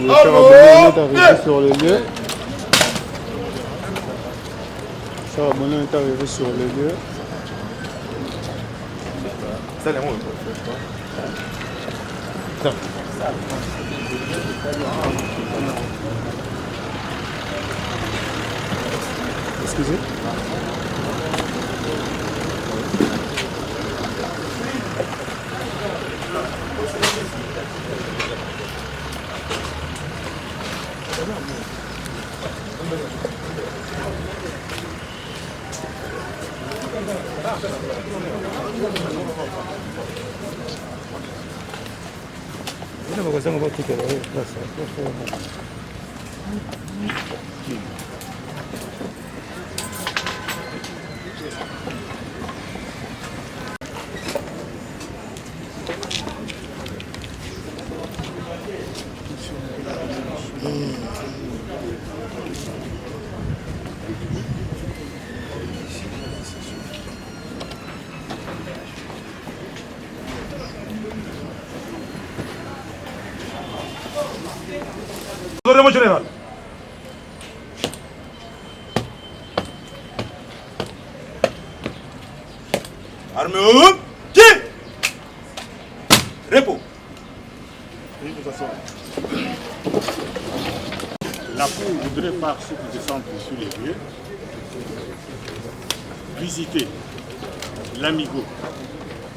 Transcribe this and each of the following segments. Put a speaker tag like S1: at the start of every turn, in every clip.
S1: Le Sarabonnet est arrivé sur le lieu. Sarabonnet est arrivé sur le lieu. Excusez.
S2: Mon général. Armée au pied. Repos.
S1: La Cour voudrait par cette descente sur les lieux visiter l'Amigo,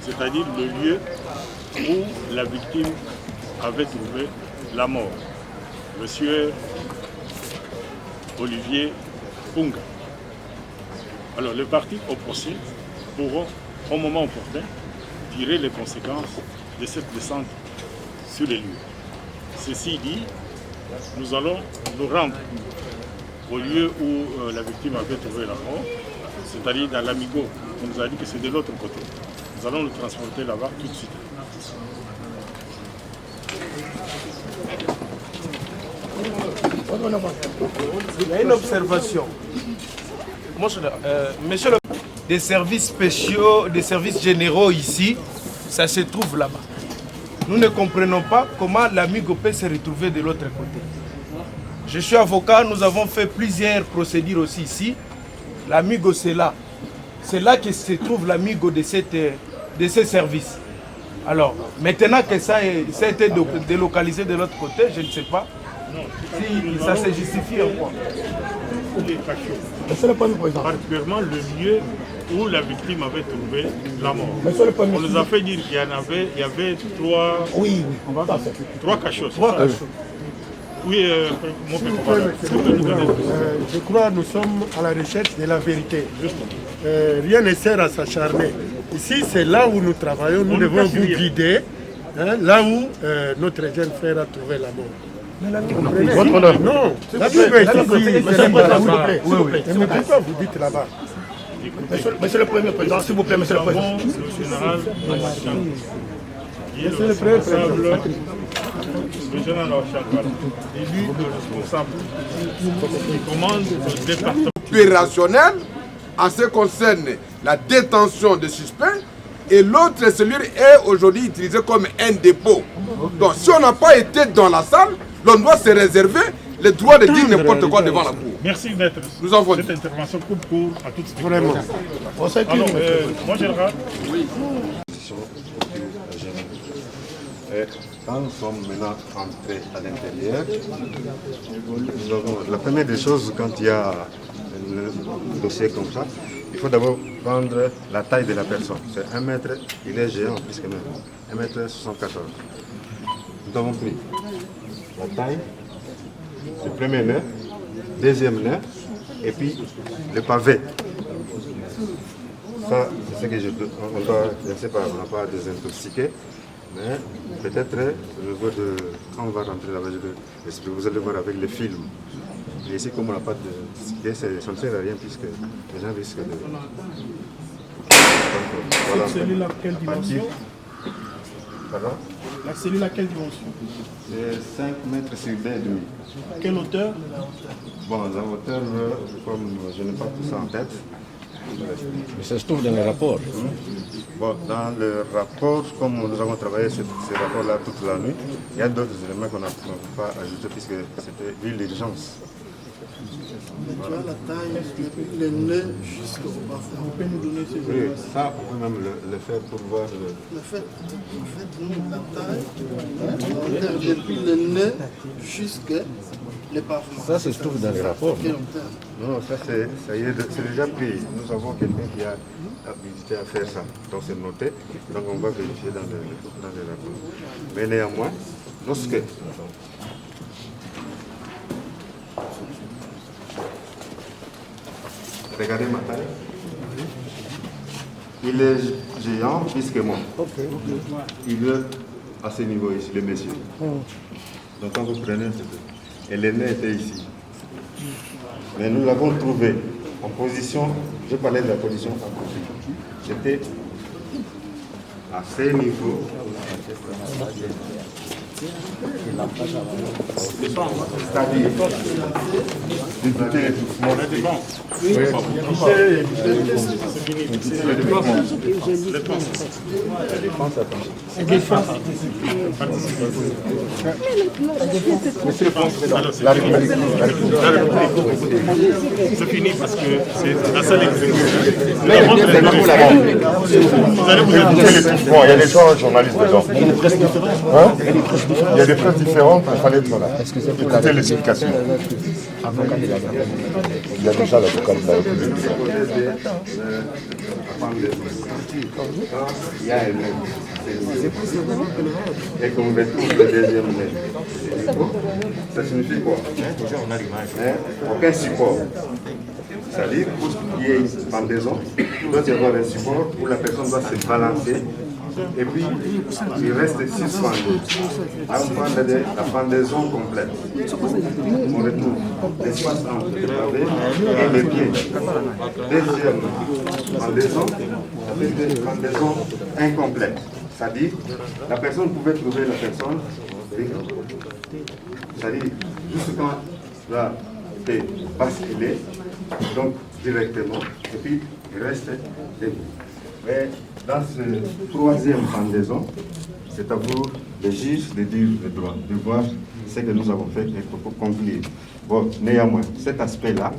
S1: c'est-à-dire le lieu où la victime avait trouvé la mort. Monsieur Olivier Punga. Alors, les partis opposés pourront, au moment opportun, tirer les conséquences de cette descente sur les lieux. Ceci dit, nous allons nous rendre au lieu où la victime avait trouvé la mort, c'est-à-dire dans l'Amigo. On nous a dit que c'est de l'autre côté. Nous allons le transporter là-bas tout de suite.
S3: Il y a une observation. Monsieur le des services spéciaux, des services généraux ici, ça se trouve là-bas. Nous ne comprenons pas comment l'Amigo peut se retrouver de l'autre côté. Je suis avocat, nous avons fait plusieurs procédures aussi ici. L'Amigo, c'est là. C'est là que se trouve l'Amigo de ces services. Alors, maintenant que ça a été délocalisé de l'autre côté, je ne sais pas si ça se justifie en quoi.
S1: Les cachots, particulièrement le lieu où la victime avait trouvé la mort. On nous a fait dire qu'il y avait trois, trois cachots. Oui, mon père,
S4: je crois que nous sommes à la recherche de la vérité. Rien ne sert à s'acharner. Ici, c'est là où nous travaillons. Nous devons vous guider, là où notre jeune frère a trouvé la mort. Votre honneur. Non, la Bible est ici. Mais pourquoi vous dites là-bas?
S5: Monsieur le Premier Président, s'il vous plaît, Monsieur le Président.
S1: Le général qui est
S4: Monsieur le Président,
S1: le général Chankara, élu responsable qui commande le département.
S6: Opérationnel en ce qui concerne la détention des suspects et l'autre cellule est aujourd'hui utilisée comme un dépôt. Donc si on n'a pas été dans la salle, l'on doit se réserver le droit de dire n'importe quoi devant la cour.
S1: Merci maître.
S6: Nous avons
S1: cette intervention coupe court à toutes ces
S4: vraiment.
S1: Alors, mon général.
S7: Oui. Quand nous sommes maintenant entrés à l'intérieur, la première des choses, quand il y a un dossier comme ça, il faut d'abord prendre la taille de la personne. C'est 1 mètre, il est géant plus que même, 1m74. Nous avons pris la taille, le premier nœud, deuxième nœud, et puis le pavé. Ça, c'est ce que je ne sais pas, on n'a pas à désintoxiquer, mais peut-être quand on va rentrer là-bas, vous allez voir avec les films. Et ici, comme on n'a pas de désintoxiquer, ça ne sert à rien puisque les gens risquent de...
S4: Voilà. Cette cellule à quelle dimension?
S7: Pardon?
S4: La cellule à quelle dimension?
S7: C'est 5 mètres sur 2,5.
S4: Quelle hauteur?
S7: Bon, la hauteur, comme je n'ai pas tout ça en tête.
S5: Mais ça se trouve dans le rapport.
S7: Bon, dans le rapport, comme nous avons travaillé ces rapports-là toute la nuit, il y a d'autres éléments qu'on n'a pas ajoutés puisque c'était vu l'urgence.
S5: Tu as la taille depuis le nez jusqu'au bas. On peut nous donner ces
S7: Oui, ça, on peut même le faire pour voir
S5: le fait, nous, la taille, depuis le nez jusqu'au pavement.
S7: Ça se trouve dans les rapports.
S5: Quel terme?
S7: Non, ça c'est déjà pris. Nous avons quelqu'un qui a habilité à faire ça. Donc c'est noté. Donc on va vérifier dans les rapports. Mais néanmoins, lorsque regardez ma taille. Il est géant plus que moi. Il est à ce niveau ici, le monsieur. Donc quand vous prenez, et le nez était ici. Mais nous l'avons trouvé en position, je parlais de la position en position. C'était à ce niveau. C'est-à-dire,
S1: c'est fini parce que c'est la salle exécutive.
S8: Il y a des gens journalistes dedans. Il y a des presse différentes, il fallait être là. Écoutez l'explication. Il y a déjà l'avocat de la République.
S7: Il y a un nez. Et qu'on retrouve le deuxième nez. Ça signifie quoi? Aucun support. C'est-à-dire, pour qu'il y ait une pendaison, il doit y avoir un support où la personne doit se balancer et puis il reste suspendu. Là, on parle de la pendaison complète. On retrouve l'espace entre le pavé et les pieds. Deuxième pendaison, c'est une pendaison incomplète. C'est-à-dire, la personne pouvait trouver la personne, c'est-à-dire, juste quand là, était basculé, donc directement, et puis il reste debout. Mais dans ce troisième pendaison, c'est à vous, les juges, de dire le droit, de voir ce que nous avons fait et pour conclure. Bon, néanmoins, cet aspect-là,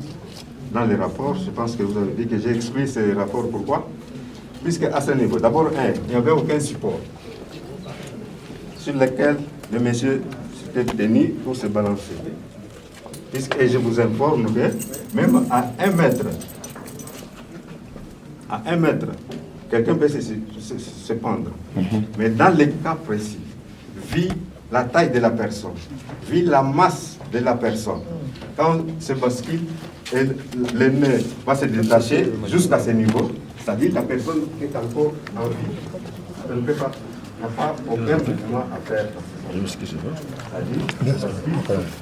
S7: dans les rapports, je pense que vous avez dit que j'ai exclu ces rapports. Pourquoi? Puisque à ce niveau, d'abord, il n'y avait aucun support sur lequel le monsieur s'était tenu pour se balancer. Et je vous informe que même à 1 mètre, quelqu'un peut se pendre. Mais dans le cas précis, vu la taille de la personne, vu la masse de la personne, quand ce bascule, le nez va se détacher jusqu'à ce niveau, c'est-à-dire la personne qui est encore en vie. Elle ne peut pas, n'a pas aucun mouvement à faire. C'est-à-dire,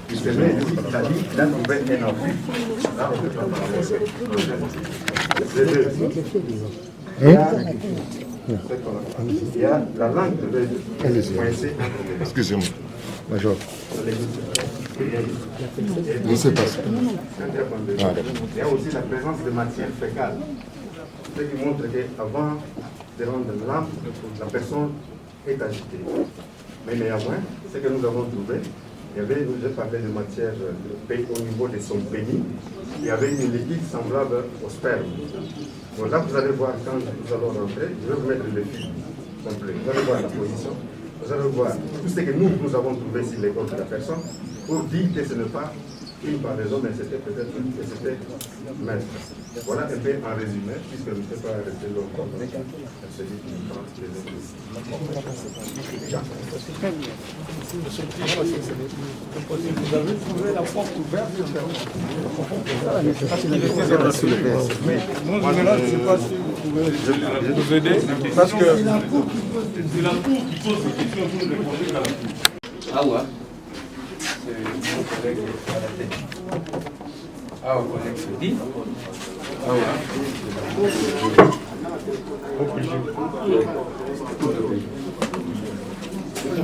S7: il a trouvé un enfant. Là, on ne peut pas parler. Il y a la langue de coincée.
S8: Excusez-moi. Major. Je ne sais pas.
S7: Il y a aussi la présence de matière fécale. Ce qui montre qu'avant de rendre l'âme, la personne est agitée. Mais néanmoins, ce que nous avons trouvé, il y avait, je parlais de matière au niveau de son pénis, il y avait une liquide semblable au sperme. Bon, là, vous allez voir, quand nous allons rentrer, je vais vous mettre le film complet. Vous allez voir la position, vous allez voir tout ce que nous avons trouvé sur les corps de la personne, pour dire que ce n'est pas une pendaison, mais c'était peut-être que c'était maître. Voilà un peu en résumé, puisque je ne sais pas rester longtemps.
S5: Vous avez trouvé la porte ouverte.
S3: Moi, je ne sais pas si vous pouvez nous aider, parce que
S1: C'est la cour qui pose des questions pour répondre à la cour.
S9: Ah ouais. C'est mon collègue à la tête. Ah, mon collègue se dit. Ah ouais.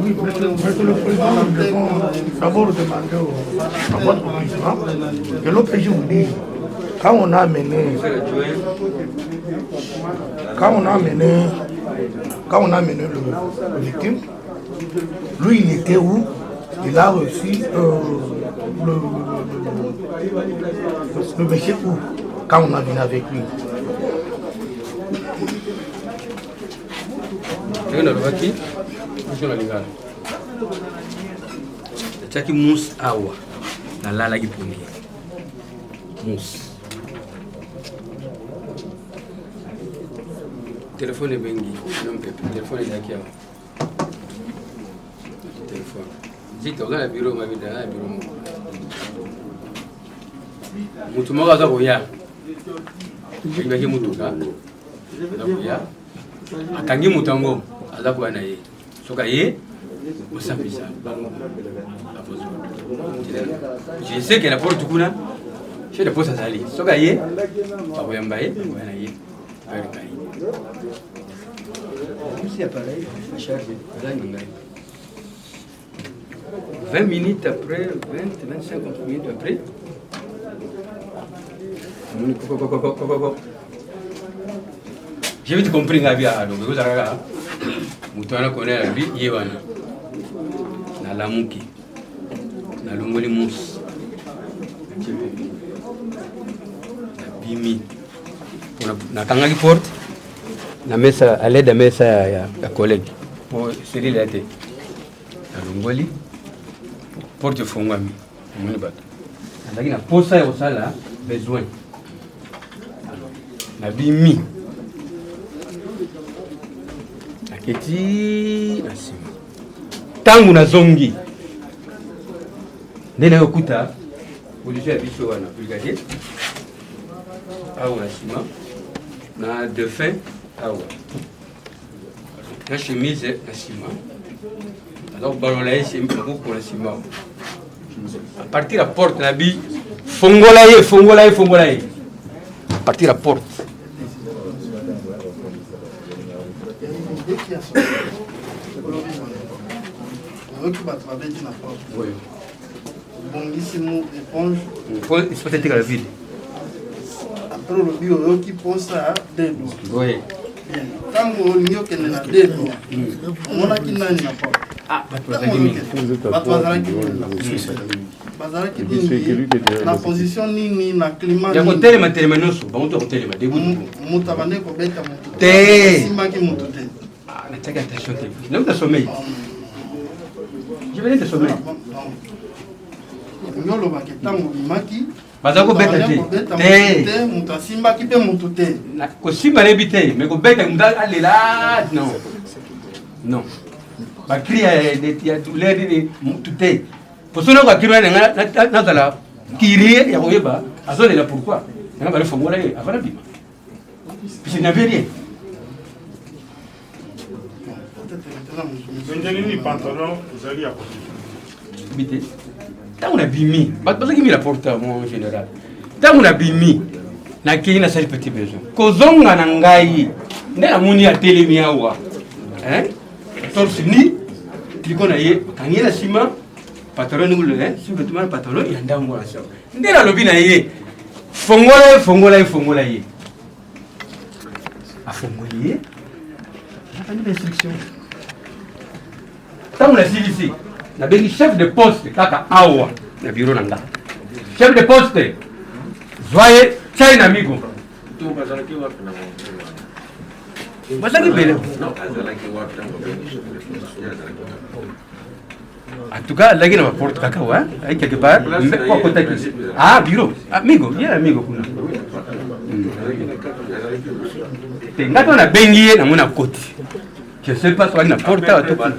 S5: Oui, monsieur le président, nous devons d'abord demander à votre président que l'OPJ vous dise, quand on a amené Quand on a mené le victime, lui il était où? Il a reçu le monsieur où? Quand on a venu avec lui.
S9: Tchaki mousse awa na lala ki premier mousse téléphone est bengi non pepe téléphone est aquí awa téléphone zita oza na bureau mabinda na bureau mutu moko aza koya ebaki mutuka aza koya akangi mutu yango aza koya na ye soki aye osambisa je sais que la porte kuna chez la poste azali soki aye bakoyamba ye bakoya na ye ayokai si appareil charge azali na ngai 20 minutes après 25 minutes après j'ai vite compris nga bia donc vous avez mutu wana connaît la vie ye wana na lamuki na longoli mousse na bimi na kangaki porte na mesa à l'aide de mesa ya collègue pour Cyril la tête na longoli porte fongwami muni bato ndaki na posa ya kosala besoin na bimi aketi na nsima ntango nazongi nde nayokuta polisi ya biso wana brigadier awa na nsima na defin awa na chemise na nsima aza kobalola ye maboko na nsima a partir ya porte na bi fongola ye fongola ye fongola ye a partir ya porte oui. Il faut être la ville.
S10: Après le bio qui pose ça des dos.
S9: Oui.
S10: Quand on y a quelqu'un a des dos, on a qui n'a pas.
S9: Ah,
S10: la position ni na climat.
S9: Ya hotel matelemenos, ba hotel hotel madebu.
S10: Mutabane ko beta mutu.
S9: Te.
S10: Simba ki mutu te.
S9: Ah, nataka attention te. Non ta sommeil. Je vais te sommeil.
S10: Nyolo ba ketango bimaki.
S9: Baza ko beta te.
S10: Te, mutu simba ki pe mutu te.
S9: Na ko simba lebite, mais ko beta mutu alela. Non. Non. Ba cria ya douleur de mutu te. Pour cela qu'on a créé na kiri ya koyeba azole la pourquoi na ba fongola ye avant bima puis il n'avait rien
S1: Benjamin pantalon vous allez à
S9: bité tant on a bimi parce que mi la porte en général tant on a bimi na kini na sali petit besoin kozonga na ngai ndela muni ya telemi awa torse ni kliko na ye kangela sima patron nous le si vêtement le patron il anda ngora ça ndela lobi na ye fongola ye a fongolier pas une instruction tant on a ici na bengi chef de poste kaka awa na bureau nanga chef de poste zoye chai na amigo
S11: tu bazalaki wapi na
S9: bazalaki bele
S11: non bazalaki wapi na
S9: en tout cas, là, il y a une porte cacao, hein, quelque part. Ah, bureau. Amigo, il y a un amigo. Quand on a baigné dans mon côté, je ne sais pas si on a une porte à tout. En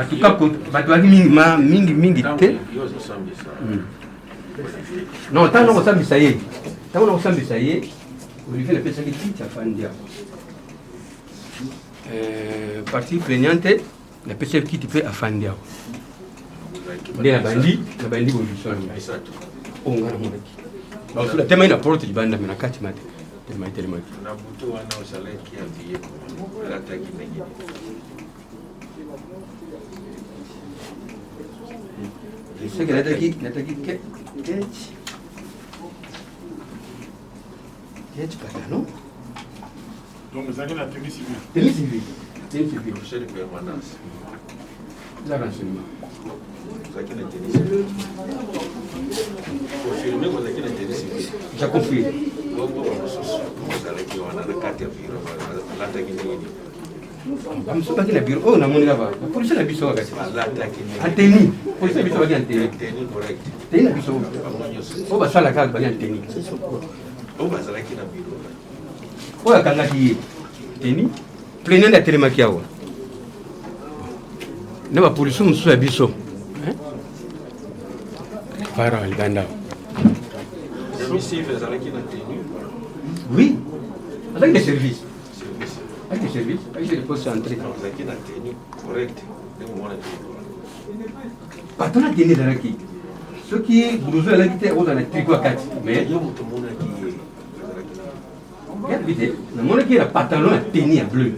S9: tout cas, mingi. Non, tant qu'on s'en ça y est. Tant qu'on s'en ça y est, on lui fait la personne qui tient à faire partie plaignante la PCF qui peut affandir la bandi position on a mon la thème na porte du banda na kati mate tellement
S11: na buto wana osala qui a payé la taki mengi
S9: c'est que la taki Ketch pas non
S1: Donc vous avez la tenue civile.
S9: Tenue civile. Tenue civile.
S11: Chef de permanence.
S9: La renseignement.
S11: Vous avez la tenue civile. Confirmez que vous avez la tenue civile.
S9: J'ai compris.
S11: Vous allez qui on a la carte bureau. L'attaque
S9: Bamuso baki na bureau. Oh, na moni là-bas. La police na biso wakati.
S11: l'attaque
S9: Anteni. Police na biso baki anteni.
S11: tenue correcte.
S9: Teni na biso. Oh, basala kaka baki anteni.
S11: Vous allez qui na bureau.
S9: Oh, akangaki ye. Teni. Plene na telemaki awa. Na ba police musu ya biso. Para libanda.
S11: Domicile, vous allez qui na tenue.
S9: Oui. Avec des services. Avec des services, avec des postes entrées.
S11: Vous avez qui na tenue correcte.
S9: Patron a tenue dans la qui. Ce qui est blouson là qui était au dans le tricot à 4. Mais regarde vite, le monde qui a pantalon a tenue à bleu.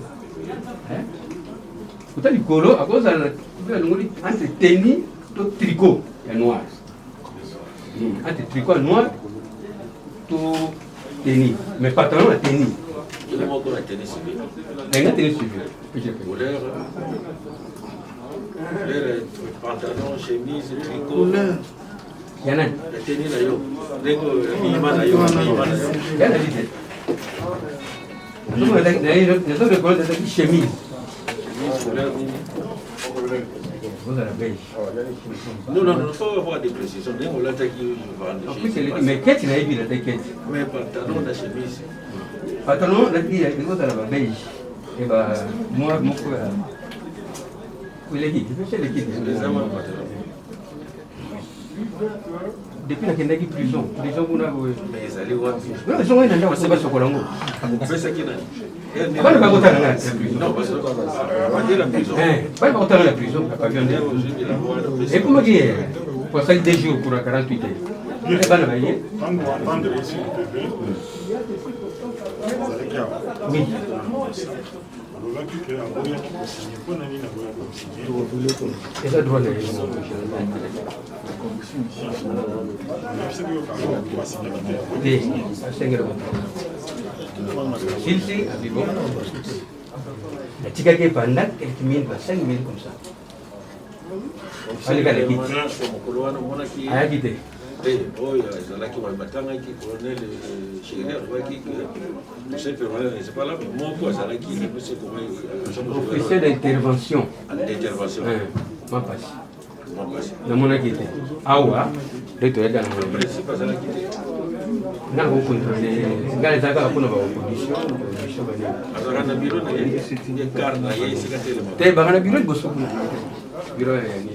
S9: Pourtant du colo à cause de entre tenue et tricot est noir. Entre tricot noir tout tenue. Mais pantalon a tenue.
S11: Il y a encore la tenue civile.
S9: Il y a tenue civile.
S11: Couleur, pantalon, chemise, tricot.
S9: Il y en a.
S11: La tenue là, yo. Il
S9: y en a vite. Les autres colons de cette chemise. Vous avez la beige.
S11: Non, il faut avoir des précisions. On l'a attaqué.
S9: Mais qu'est-ce qu'il a dit la tête?
S11: Mais pantalon, la chemise.
S9: Pantalon, la beige. Et bah, moi, mon frère. Il est qui? Depuis la Kendaki prison, les gens vous n'avez
S11: mais ils allaient voir.
S9: Non, ils ont un endroit où se Colombo.
S11: C'est ça qui n'a
S9: pas. Pas le bagotin la prison.
S11: Non, parce que pas la prison.
S9: Pas le bagotin la prison. Et comment dire? Pour ça, 2 jours pour 48 heures. Il n'est pas le baillet.
S1: Quand vous entendrez ici le bébé, vous allez dire.
S9: Oui. Et ça doit aller. Silsi, Abibo. La tika qui est pendant quelques minutes, 5 minutes comme ça. Allez, allez, quitte. Allez, quitte.
S11: Oh, ezalaki babatangaki colonel Chérer alobaki chef permanent c'est pas là mais moko azalaki
S9: officier d'intervention
S11: ma passe
S9: namonaki te awa nde toyaka
S11: principe azalaki te
S9: nga kokontrole ngai ezalaka mpona baopposition
S11: azalaka na biro na ye ekar na ye esika telema
S9: te baka na biro liboso kuna biro ya nini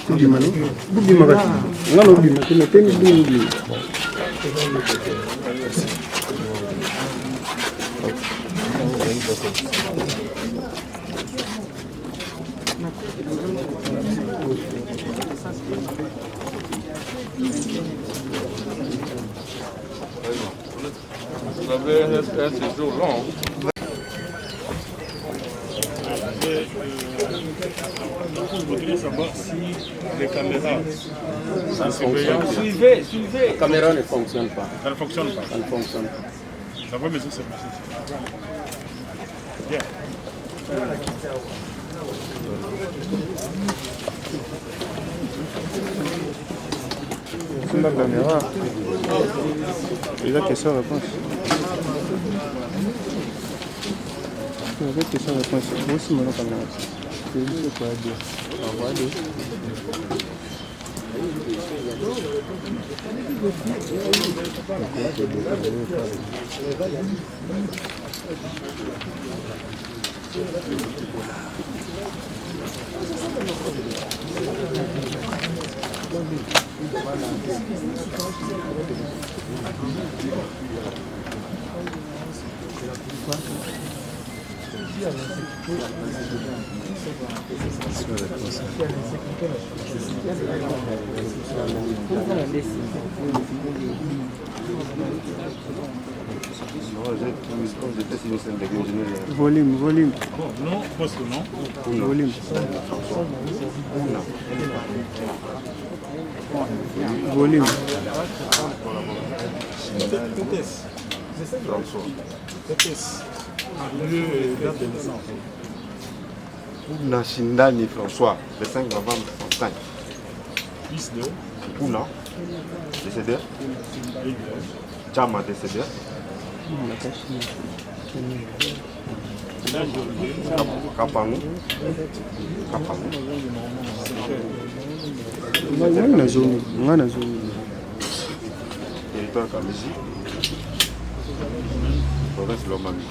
S4: Bugima no? Bugima kati. Ngalo bugima kina teni bugima.
S11: Vous avez un séjour long.
S1: Je voudrais savoir si les caméras
S10: ça surveillance. Suivez. La caméra ne fonctionne pas.
S1: Ça ne fonctionne pas.
S10: Ça ne fonctionne pas.
S1: Ça va, mais c'est possible. Bien.
S12: La caméra. Il y a question-réponse. Il y a question-réponse. Moi aussi, mon caméra. C'est quoi dire. On va dire.
S1: Volume. Non, poste non.
S12: Volume. Volume.
S7: Pouna Shindani François, le 5 novembre 65.
S1: Fils de
S7: Pouna, décédé. Chama, décédé. Kapangu.
S12: Ngana zone.
S7: Territoire Kamisi. Province Lomami.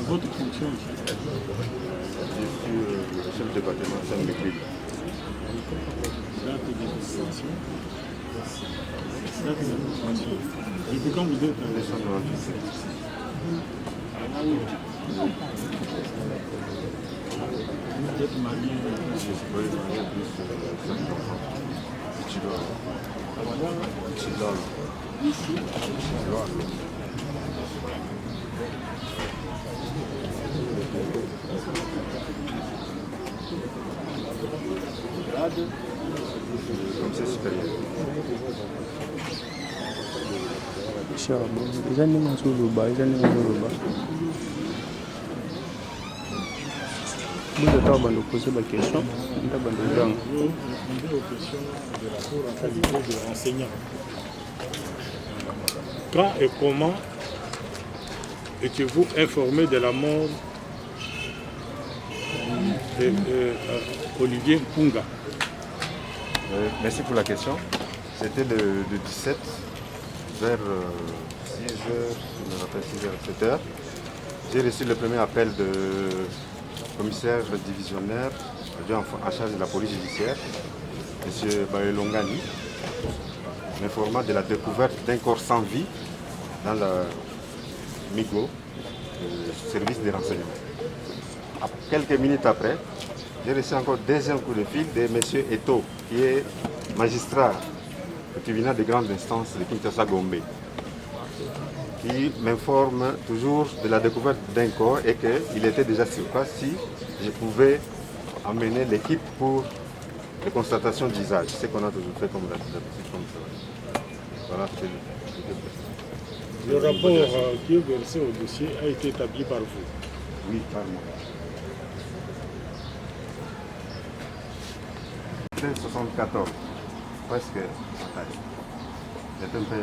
S1: votre fonction ici?
S7: Je suis le chef de département Saint-Méclé.
S1: Depuis quand vous êtes vous êtes marié?
S7: Je suis marié plus 5 enfants. Comme c'est supérieur.
S12: Ils ont sur le bas, ils ont sur le bas. Vous avez posé la question.
S1: On répondait aux questions de la Cour en qualité de renseignant. Quand et comment étiez-vous informé de la mort d'Olivier Mpunga?
S7: Merci pour la question. C'était le 17 vers 6h, je me rappelle 6h, 7h. J'ai reçu le premier appel de commissaire divisionnaire en charge de la police judiciaire, M. Baelongani, m'informant de la découverte d'un corps sans vie dans le MIGO, le service des renseignements. Quelques minutes après, j'ai reçu encore deuxième coup de fil de M. Eto, qui est magistrat au tribunal de grande instance de Kinshasa Gombe, qui m'informe toujours de la découverte d'un corps et qu'il était déjà sur place si je pouvais amener l'équipe pour les constatations d'usage, ce qu'on a toujours fait comme d'habitude comme ça. Voilà,
S1: le rapport qui est versé au dossier a été établi par vous?
S7: Oui, par moi. 74, presque la taille. C'est un peu...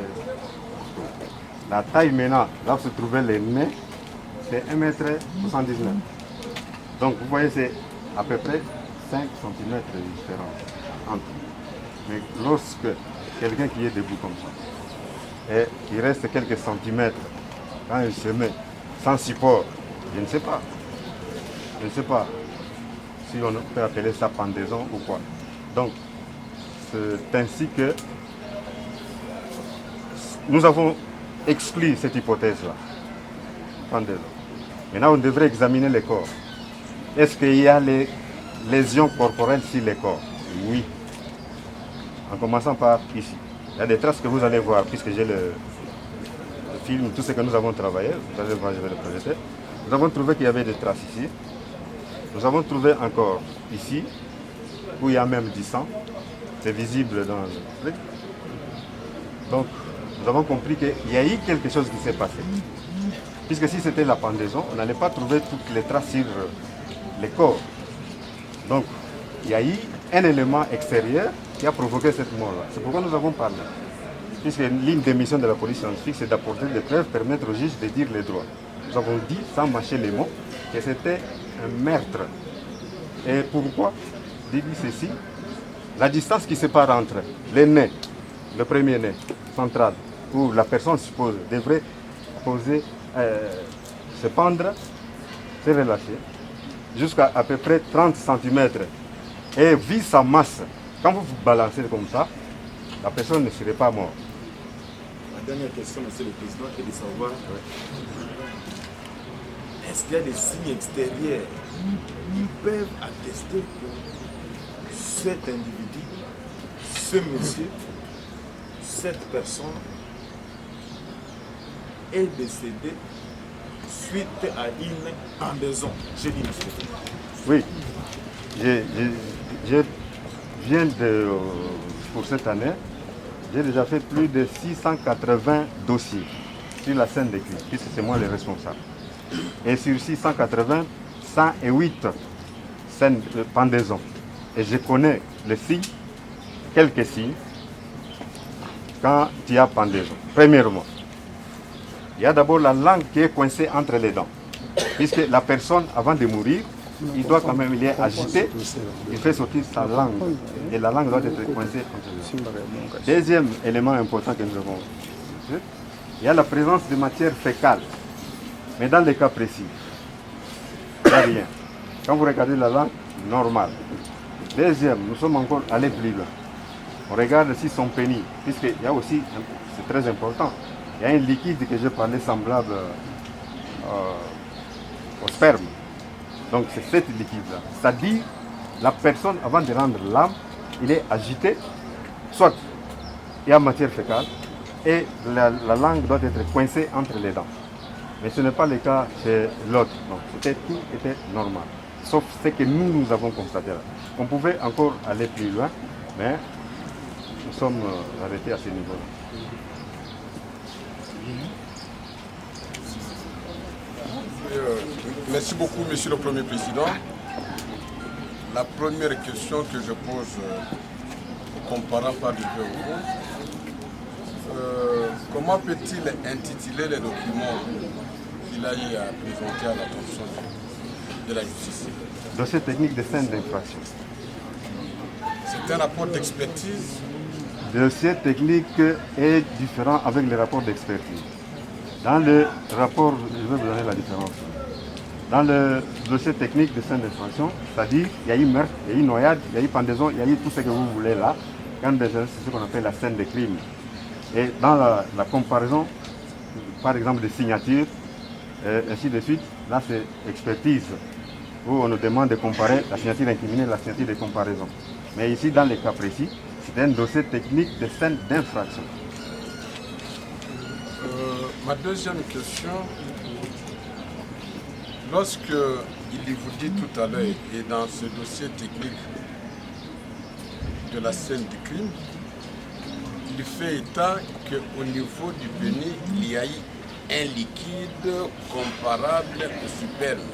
S7: La taille maintenant, là où se trouvait les nez, c'est 1,79 m. Donc vous voyez, c'est à peu près 5 cm de différence entre. Mais lorsque quelqu'un qui est debout comme ça, et il reste quelques centimètres, quand il se met sans support, je ne sais pas. Je ne sais pas si on peut appeler ça pendaison ou quoi. Donc, c'est ainsi que nous avons exclu cette hypothèse-là. Pendaison. Maintenant, on devrait examiner les corps. Est-ce qu'il y a les lésions corporelles sur les corps? Oui. En commençant par ici. Il y a des traces que vous allez voir, puisque j'ai le film, tout ce que nous avons travaillé. Vous allez voir, je vais le projeter. Nous avons trouvé qu'il y avait des traces ici. Nous avons trouvé encore ici, où il y a même du sang. C'est visible dans le truc. Donc, nous avons compris qu'il y a eu quelque chose qui s'est passé. Puisque si c'était la pendaison, on n'allait pas trouver toutes les traces sur les corps. Donc, il y a eu un élément extérieur qui a provoqué cette mort-là. C'est pourquoi nous avons parlé. Puisque l'une des missions de la police scientifique, c'est d'apporter des preuves, permettre au juge de dire les droits. Nous avons dit, sans mâcher les mots, que c'était un meurtre. Et pourquoi? J'ai dit ceci. La distance qui sépare entre les nez, le premier nez central, où la personne suppose devrait se pendre, se relâcher, jusqu'à à peu près 30 cm. Et vu sa masse, quand vous vous balancez comme ça, la personne ne serait pas morte.
S13: La dernière question, Monsieur le Président, est de savoir est-ce qu'il y a des signes extérieurs qui peuvent attester que cet individu, ce monsieur, cette personne est décédé suite à une pendaison. J'ai dit, monsieur.
S7: Oui, je viens de, pour cette année, j'ai déjà fait plus de 680 dossiers sur la scène des crimes, puisque c'est moi le responsable. Et sur 680, 108 scènes de pendaison. Et je connais les signes, quelques signes, quand il y a pendaison. Premièrement, il y a d'abord la langue qui est coincée entre les dents. Puisque la personne, avant de mourir, il doit quand même, il est agité, il fait sortir sa langue. Et la langue doit être coincée entre les dents. Deuxième élément important que nous avons, il y a la présence de matière fécale. Mais dans les cas précis, il n'y a rien. Quand vous regardez la langue, normal. Deuxième, nous sommes encore allés plus loin. On regarde si son pénis, puisqu'il y a aussi, c'est très important, il y a un liquide que je parlais semblable au sperme. Donc c'est cet liquide-là. C'est-à-dire, la personne, avant de rendre l'âme, il est agité, soit il y a matière fécale, et la langue doit être coincée entre les dents. Mais ce n'est pas le cas chez l'autre. Donc tout était normal. Sauf ce que nous avons constaté là. On pouvait encore aller plus loin, mais nous sommes arrêtés à ce niveau-là.
S6: Merci beaucoup, Monsieur le Premier Président. La première question que je pose aux comparants par le comment peut-il intituler les documents qu'il a eu à présenter à l'attention de la justice?
S7: Dossier technique de scène d'infraction.
S6: C'est un rapport d'expertise.
S7: Le dossier technique est différent avec les rapports d'expertise. Dans le rapport, je vais vous donner la différence. Dans le dossier technique de scène d'infraction, c'est-à-dire il y a eu meurtre, il y a eu noyade, il y a eu pendaison, il y a eu tout ce que vous voulez là. C'est ce qu'on appelle la scène de crime. Et dans la comparaison, par exemple des signatures, ainsi de suite, là c'est expertise, où on nous demande de comparer la signature incriminée et la signature de comparaison. Mais ici, dans les cas précis, c'est un dossier technique de scène d'infraction.
S6: Ma deuxième question, lorsque il vous dit tout à l'heure, et dans ce dossier technique de la scène du crime, il fait état qu'au niveau du pénis, il y a eu un liquide comparable au sperme.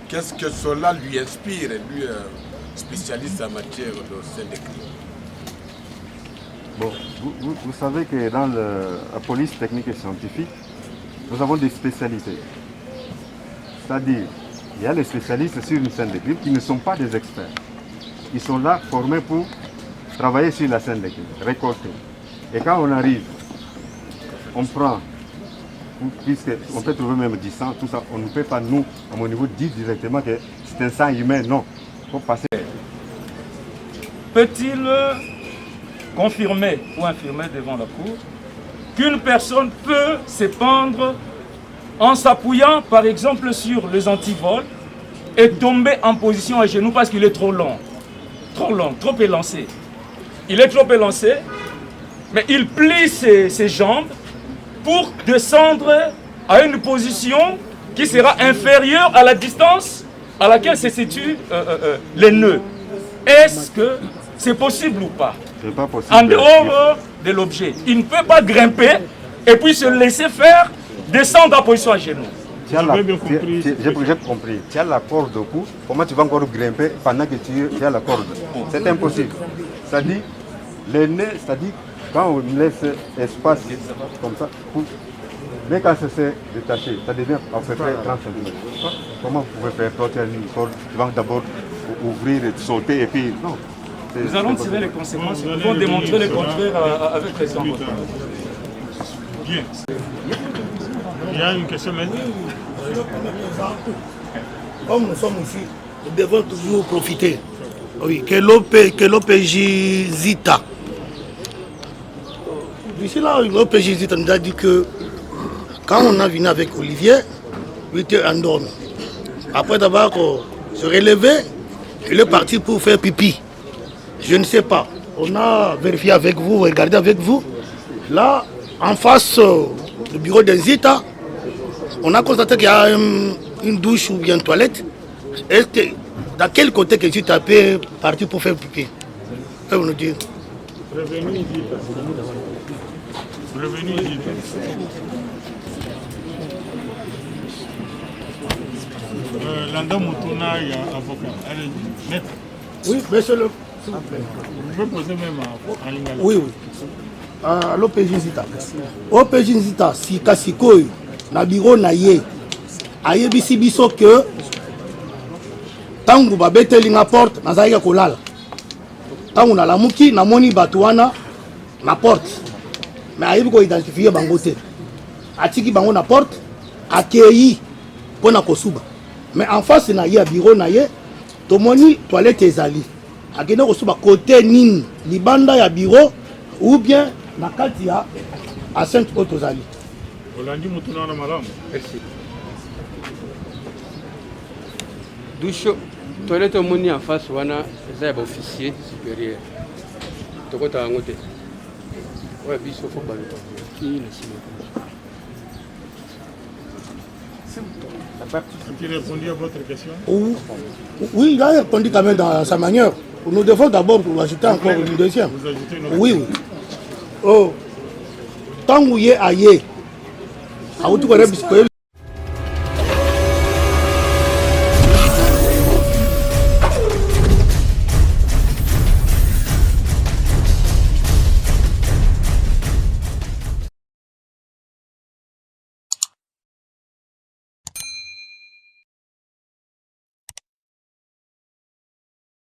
S6: Qu'est-ce que cela lui inspire, lui, spécialiste en matière de scène de crime?
S7: Bon, vous savez que dans la police technique et scientifique, nous avons des spécialités. C'est-à-dire, il y a les spécialistes sur une scène de crime qui ne sont pas des experts. Ils sont là formés pour travailler sur la scène de crime, récolter. Et quand on arrive, on prend, puisqu'on peut trouver même du sang, tout ça, on ne peut pas, nous, à mon niveau, dire directement que c'est un sang humain, non. Il faut passer.
S14: Peut-il confirmer ou infirmer devant la cour qu'une personne peut se pendre en s'appuyant par exemple sur les antivols et tomber en position à genoux parce qu'il est trop long, trop élancé. Il est trop élancé, mais il plie ses jambes pour descendre à une position qui sera inférieure à la distance à laquelle se situent les nœuds. Est-ce que c'est possible ou pas?
S7: C'est pas possible.
S14: En dehors de l'objet. Il ne peut pas grimper et puis se laisser faire descendre en position à genoux.
S7: J'ai compris. Tu as la corde au cou. Comment tu vas encore grimper pendant que tu as la corde? C'est impossible. C'est-à-dire, le nez, c'est-à-dire, quand on laisse espace comme ça, mais quand ça s'est détaché, ça devient à peu près 30 cm. Comment vous pouvez faire? Toi, tu as une corde, tu vas d'abord ouvrir et sauter et puis... Non.
S14: Nous allons tirer les conséquences, nous devons démontrer le contraire avec le président.
S1: Bien. Il y a une question maintenant.
S5: Comme nous sommes ici, nous devons toujours profiter. Oui, que l'OPJ Zita. D'ici là, l'OPJ Zita nous a dit que quand on a venu avec Olivier, il était endormi. Après d'avoir se relevé, il est parti pour faire pipi. Je ne sais pas. On a vérifié avec vous, regardé avec vous. Là, en face le bureau d'Inzita, on a constaté qu'il y a une douche ou bien une toilette. Est-ce que, dans quel côté que tu tapais partir pour faire pipi? Vous nous dire.
S1: Revenu Inzita. Revenu Inzita. Landa Moutouna, il y a avocat. Allez, net.
S5: Oui, monsieur le.
S1: Vous pouvez poser même en lingala.
S5: Oui, oui. À l'OPJ Nzita. OPJ Nzita, si Kasikoy, na bureau na ye, ayebisi biso que tangu babeteli na porte, nazali ya kolala. Tangu na lamuki, na moni batuana na porte. Mais ayebi ko identifier bango te. Atiki bango na porte, akeyi pona kosuba. Mais en face na ye bureau na ye, tomoni toilette ezali. Akende kosuba côté nini, libanda ya bureau ou bien na kati ya à Sainte-Haute ozali.
S1: Olandi Moutouna na malamu.
S9: Merci. Douche, toilette moni en face wana za ba officier supérieur. Tokota ngote. Ouais, biso faut ba qui ne sait pas.
S1: As-tu répondu à votre question?
S5: Oui, il a répondu quand même dans sa manière. Nous devons d'abord pour ajouter encore une deuxième.
S1: Vous ajoutez une autre.
S5: Oui, oui. Oh, tant que vous y êtes ailleurs, à où tu connais